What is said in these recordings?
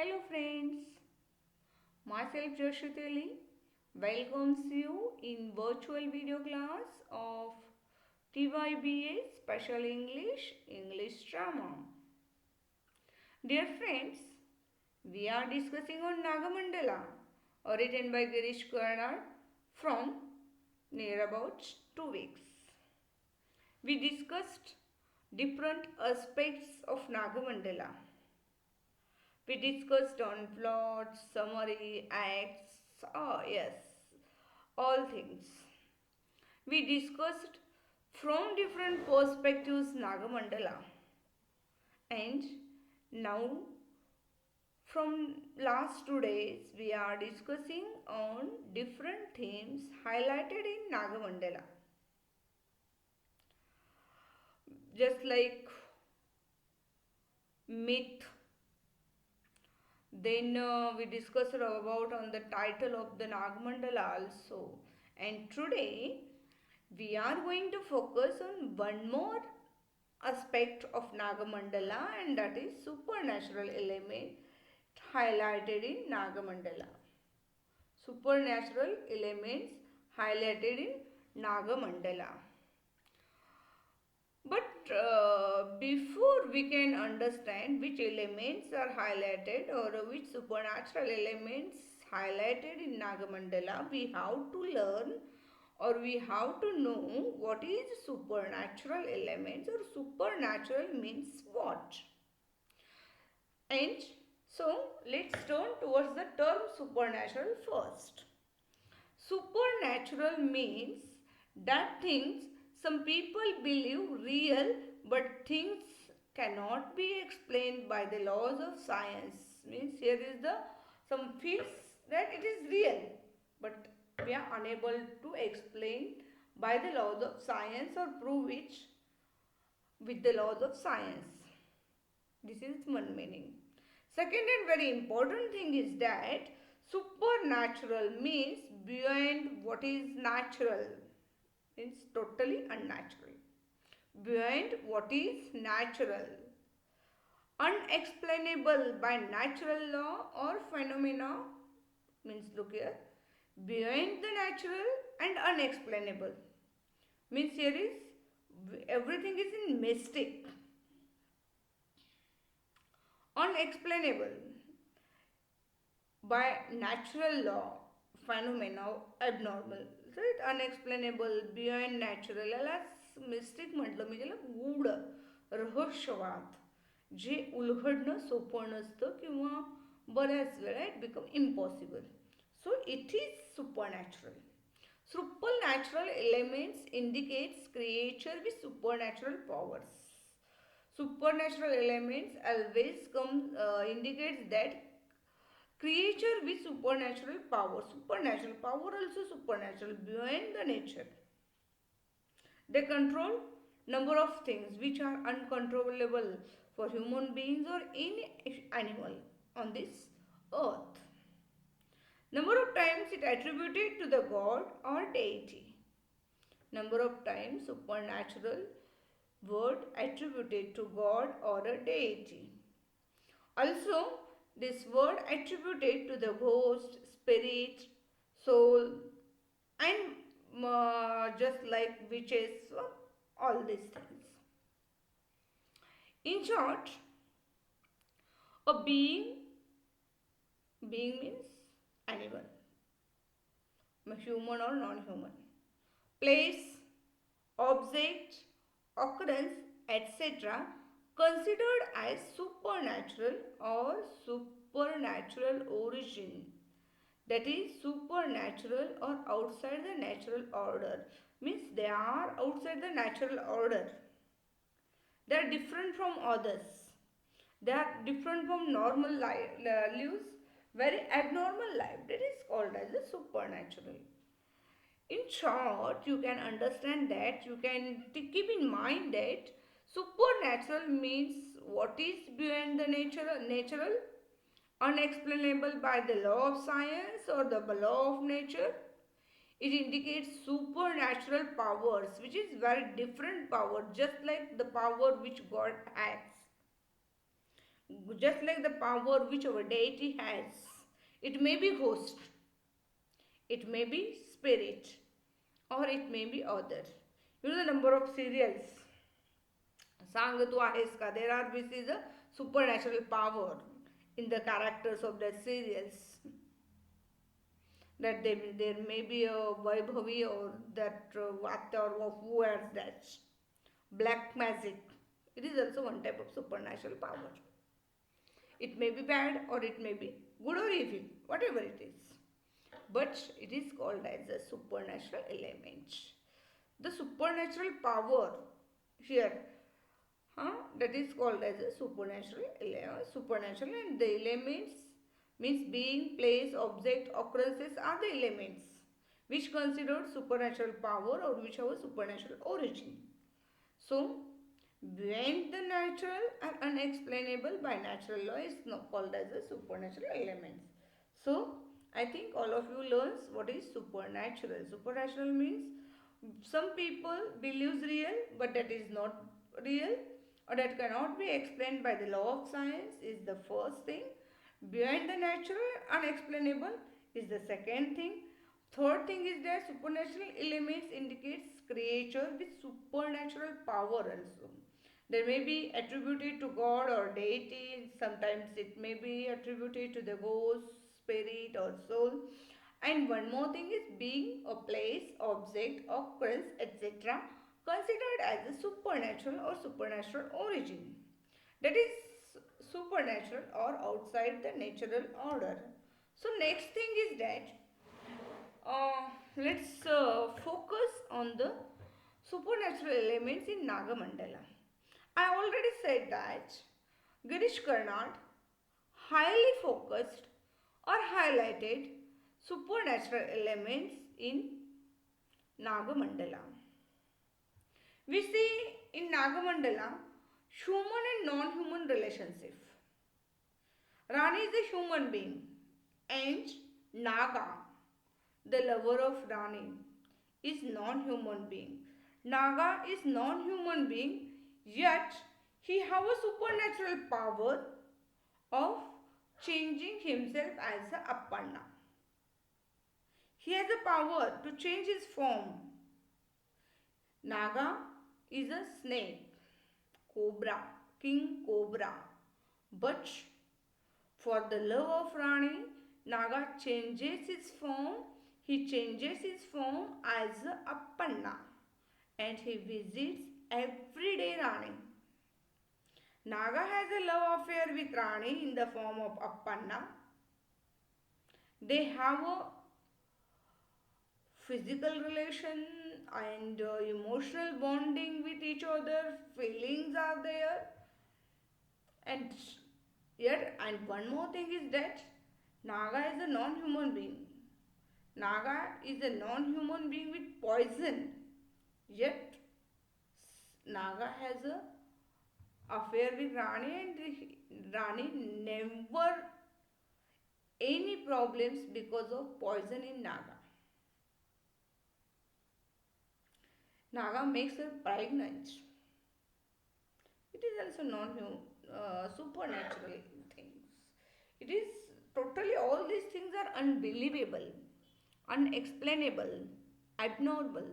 Hello friends, myself Jayashri Teli welcomes you in virtual video class of TYBA Special English Drama. Dear friends, we are discussing on Nagamandala, written by Girish Karnad from near about 2 weeks. We discussed different aspects of Nagamandala. We discussed on plot, summary, acts, yes, all things. We discussed from different perspectives Nagamandala. And now from last 2 days we are discussing on different themes highlighted in Nagamandala. Just like myth. Then we discussed about on the title of the Nagamandala also. And today we are going to focus on one more aspect of Nagamandala, and that is supernatural element highlighted in Nagamandala. Supernatural elements highlighted in Nagamandala. But before we can understand which elements are highlighted or which supernatural elements highlighted in Nagamandala, we have to learn or we have to know what is supernatural elements or supernatural means what. And so let's turn towards the term supernatural first. Supernatural means that things some people believe real but things cannot be explained by the laws of science. Means here is the some feels that it is real but we are unable to explain by the laws of science or prove it with the laws of science. This is one meaning. Second and very important thing is that supernatural means beyond what is natural, means totally unnatural. Beyond what is natural, unexplainable by natural law or phenomena, means look here, beyond the natural and unexplainable, means here is everything is in mystic. Unexplainable by natural law, phenomena abnormal, right? Unexplainable, beyond natural याला mistake म्हटलं मी त्याला गूढ रहस्यवाद जे उलगडणं सोपं नसतं किंवा बऱ्याच वेळा it become impossible. So it is supernatural. Supernatural elements indicates creature with supernatural powers. Supernatural elements always indicates that creature with supernatural power. Supernatural power also supernatural beyond the nature. They control number of things which are uncontrollable for human beings or any animal on this earth. Number of times it attributed to the god or deity. Number of times supernatural word attributed to god or a deity. Also, this word attributed to the ghost, spirit, soul, and just like witches, all these things. In short, a being means animal, human or non-human, place, object, occurrence, etc. considered as supernatural or supernatural origin, that is supernatural or outside the natural order, means they are outside the natural order, they are different from others, they are different from normal life, lives very abnormal life, that is called as a supernatural. In short, you can understand that, you can keep in mind that supernatural means what is beyond the natural, unexplainable by the law of science or the law of nature. It indicates supernatural powers, which is very different power, just like the power which God has. just like the power which our deity has. It may be ghost, it may be spirit, or it may be other. You know the number of serials. सांग तू आहेस का? There are this is a supernatural power in the characters of the serials. That there may be a Vaibhavi or that actor of who wears that black magic. It is also one type of supernatural power. It may be bad or it may be good or evil, whatever it is. But it is called as a supernatural element. The supernatural power here, that is called as a supernatural, and the elements means being, place, object, occurrences are the elements which considered supernatural power or which have a supernatural origin. So, beyond the natural and unexplainable by natural law is called as a supernatural elements. So, I think all of you learns what is supernatural. Supernatural means some people believes real, but that is not real, or that cannot be explained by the law of science is the first thing. Beyond the natural, unexplainable is the second thing. Third thing is that supernatural elements indicates creature with supernatural power also. They may be attributed to God or deity, sometimes it may be attributed to the ghost, spirit or soul. And one more thing is being a place, object, occurrence, etc. considered as a supernatural or supernatural origin. That is supernatural or outside the natural order. So next thing is that let's focus on the supernatural elements in Nagamandala. I already said that Girish Karnad highly focused or highlighted supernatural elements in Nagamandala. We see in Nagamandala human and non-human relationship. Rani is a human being and Naga, the lover of Rani, is non-human being. Naga is non-human being, yet he have a supernatural power of changing himself as a Appanna. He has a power to change his form. Naga is a snake, cobra, king cobra. But for the love of Rani, Naga changes his form. He changes his form as a Appanna and he visits every day Rani. Naga has a love affair with Rani in the form of Appanna. They have a physical relation and emotional bonding with each other. Feelings are there. And yet, and one more thing is that Naga is a non-human being. Naga is a non-human being with poison. Yet, Naga has a affair with Rani and Rani never any problems because of poison in Naga. Naga makes her pregnant. It is also supernatural things. It is totally all these things are unbelievable, unexplainable, abnormal.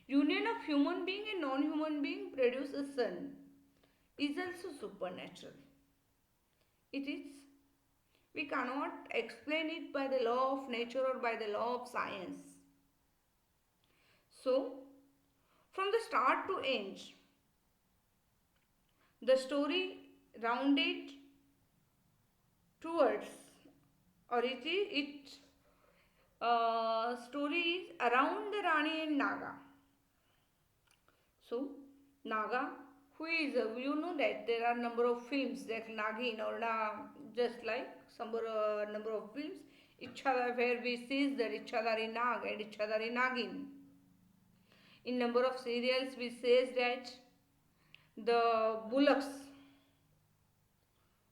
Union of human being and non-human being produce a son is also supernatural. It is. We cannot explain it by the law of nature or by the law of science. So, from the start to end, the story rounded towards, or it story is around the Rani and Naga. So, Naga, who is, you know that there are number of films that Nagin or just like some number of films, Ichhadar, where we see that Ichhadari Nag and Ichhadari Nagin. In number of serials, we says that the bullocks,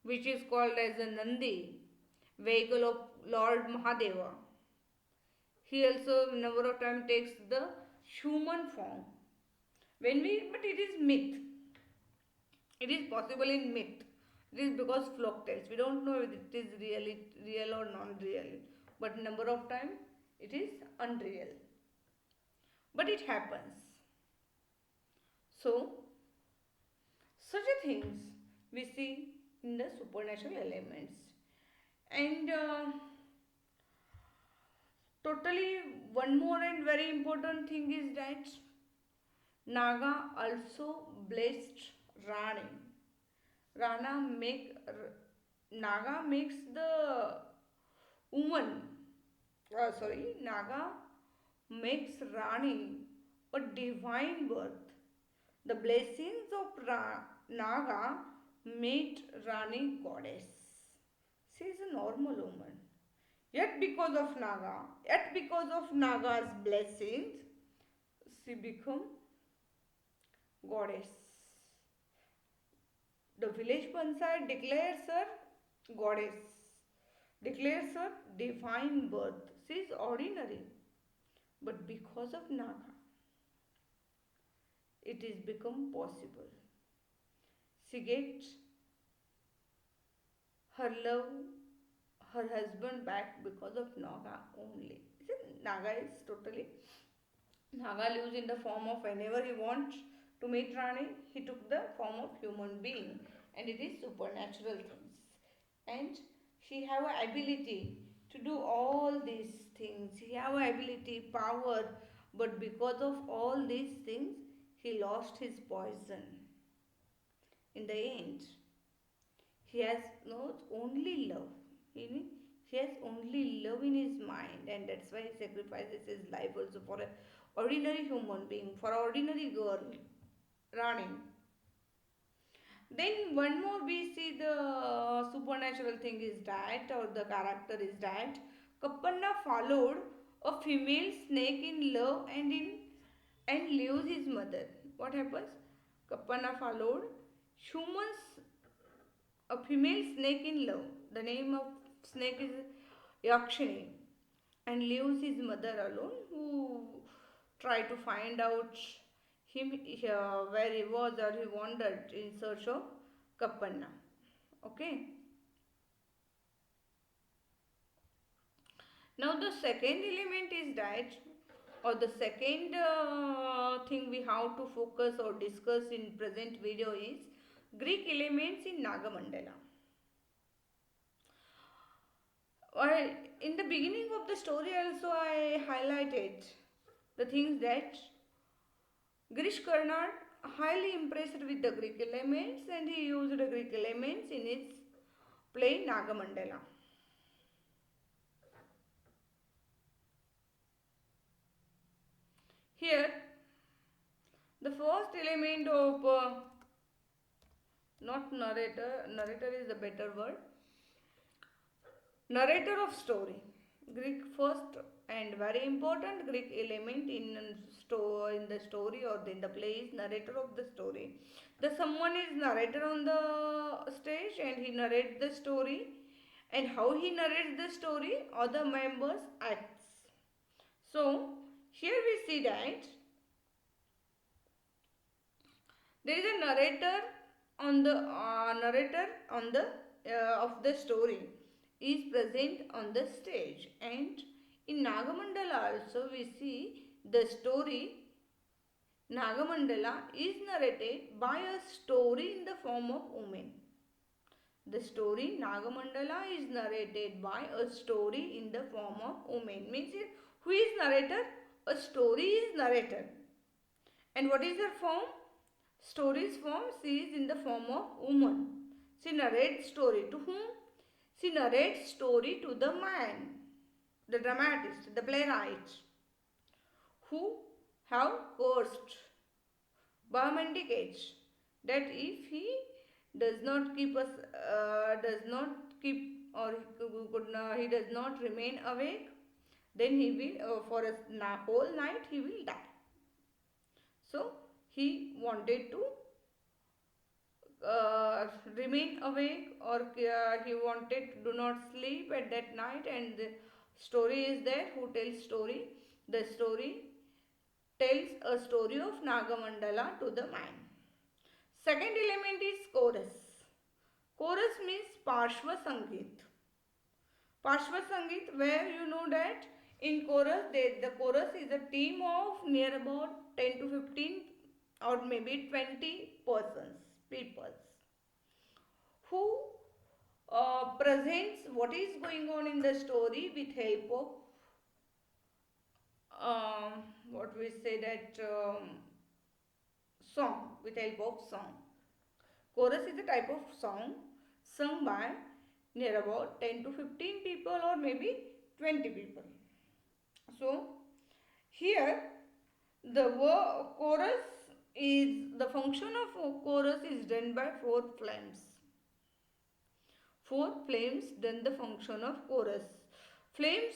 which is called as a Nandi, vehicle of Lord Mahadeva. He also number of time takes the human form. But it is myth. It is possible in myth. It is because folk tales. We don't know if it is really real or non-real. But number of time it is unreal. But it happens. So such a things we see in the supernatural elements. And totally one more and very important thing is that Naga also blessed Rani. Rana make Naga makes the woman. Naga makes Rani a divine birth. The blessings of Naga made Rani goddess. She is a normal woman. Yet because of Naga's blessings, she become goddess. The village panchayat declares her goddess, declares her divine birth. She is ordinary, but because of Naga, it is become possible. She gets her love, her husband back because of Naga only. See, Naga is totally Naga lives in the form of whenever he wants to meet Rani, he took the form of human being, and it is supernatural things. And she have a ability to do all these things. He have a ability, power, but because of all these things, he lost his poison. In the end, he has not only love. He has only love in his mind, and that's why he sacrifices his life also for an ordinary human being, for an ordinary girl, Rani. Then one more we see the supernatural thing is that, or the character is that Kappanna followed a female snake in love and leaves his mother. What happens? Kappanna followed humans a female snake in love. The name of snake is Yakshini, and leaves his mother alone, who tried to find out him where he was, or he wandered in search of Kappanna. Okay. Now the second element is that, or the second thing we have to focus or discuss in present video is Greek elements in Nagamandala. Well, in the beginning of the story also I highlighted the things that Girish Karnad highly impressed with the Greek elements, and he used the Greek elements in his play Nagamandala. Here, the first element of not narrator is a better word, narrator of story. Greek first and very important Greek element in the story or in the play is narrator of the story. The someone is narrator on the stage and he narrates the story, and how he narrates the story other members acts. So here we see that there is a narrator on the of the story is present on the stage, and in Nagamandala also we see the story Nagamandala is narrated by a story in the form of woman. The story Nagamandala is narrated by a story in the form of woman. Means who is narrator? A story is narrator. And what is her form? Story's form, she is in the form of woman. She narrates story to whom? She narrates story to the man, the dramatist, the playwright, who have cursed, mendicates that if he does not keep us, does not keep, or he does not remain awake, then he will for a whole night he will die. So he wanted to remain awake, or he wanted to do not sleep at that night, and the story is there who tells story. The story tells a story of Nagamandala to the man. Second element is chorus. Chorus means Parshva Sangeet. Parshva Sangeet, where you know that in chorus, the chorus is a team of near about 10 to 15 or maybe 20 persons, peoples, who presents what is going on in the story with help of what we say that song, with help of song. Chorus is a type of song sung by near about 10 to 15 people or maybe 20 people. So here the chorus is the function of chorus is done by four flames. Four flames done the function of chorus. Flames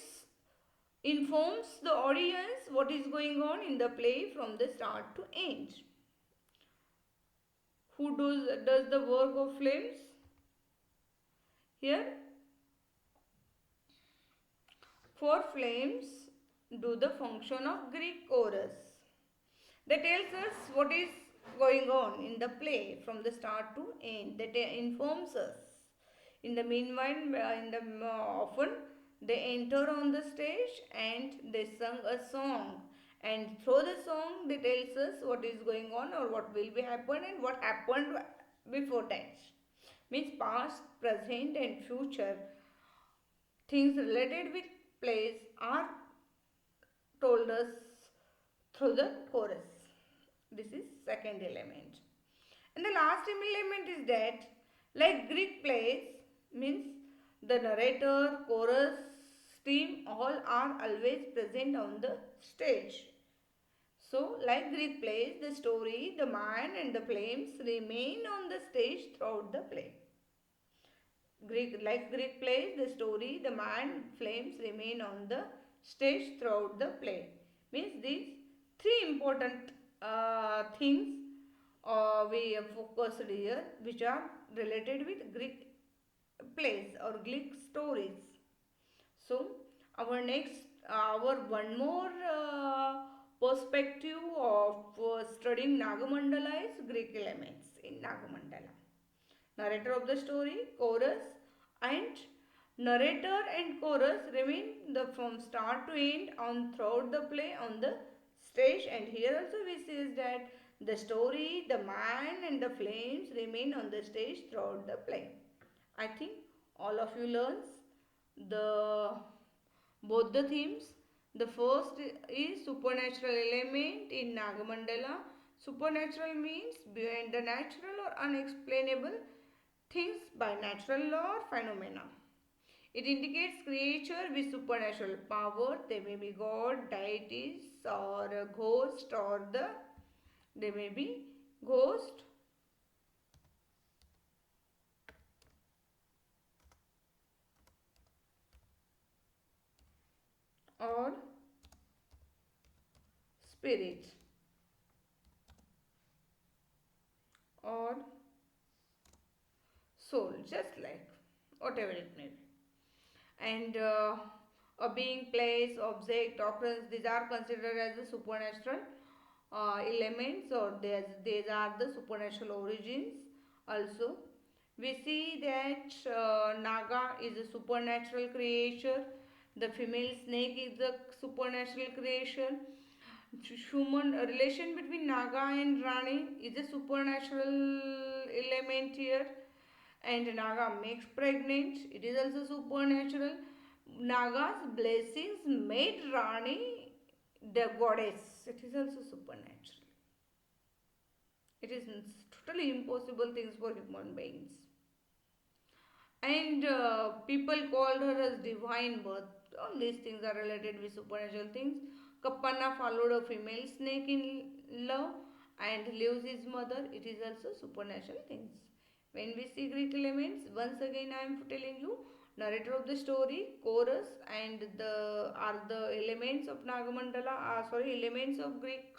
informs the audience what is going on in the play from the start to end. Who does the work of flames? Here, four flames do the function of Greek chorus. That tells us what is going on in the play from the start to end. That informs us. In the meanwhile, often they enter on the stage and they sing a song. And through the song, they tells us what is going on or what will be happen and what happened before that. Means past, present, and future things related with plays are told us through the chorus. This is second element. And the last element is that like Greek plays means the narrator, chorus, team all are always present on the stage. So like Greek plays, the story, the man and the flames remain on the stage throughout the play. Like Greek plays, the story, the man, flames remain on the stage throughout the play. Means these three important things we have focused here, which are related with Greek plays or Greek stories. So our one more perspective of studying Nagamandala is Greek elements in Nagamandala. Narrator of the story, chorus, and narrator and chorus remain from start to end on throughout the play on the stage. And here also we see that the story, the man and the flames remain on the stage throughout the play. I think all of you learns the both the themes. The first is supernatural element in Nagamandala. Supernatural means beyond the natural or unexplainable things by natural law or phenomena. It indicates creature with supernatural power. They may be god, deities, or a ghost, or they may be ghost or spirit or soul, just like whatever it may be. And a being, place, object, occurrence, these are considered as the supernatural elements, or these are the supernatural origins. Also, we see that Naga is a supernatural creature, the female snake is a supernatural creation, human relation between Naga and Rani is a supernatural element here, and Naga makes pregnant, it is also supernatural. Naga's blessings made Rani the goddess, it is also supernatural. It is totally impossible things for human beings. And people called her as divine birth. All these things are related with supernatural things. Kapana followed a female snake in love and leaves his mother. It is also supernatural things. When we see Greek elements, once again I am telling you, narrator of the story, chorus, and the are the elements of Nagamandala. Elements of Greek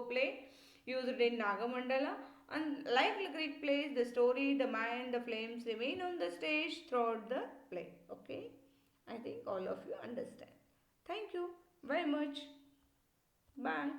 play used in Nagamandala. And like the Greek plays, the story, the man, the flames remain on the stage throughout the play. Okay, I think all of you understand. Thank you very much. Bye.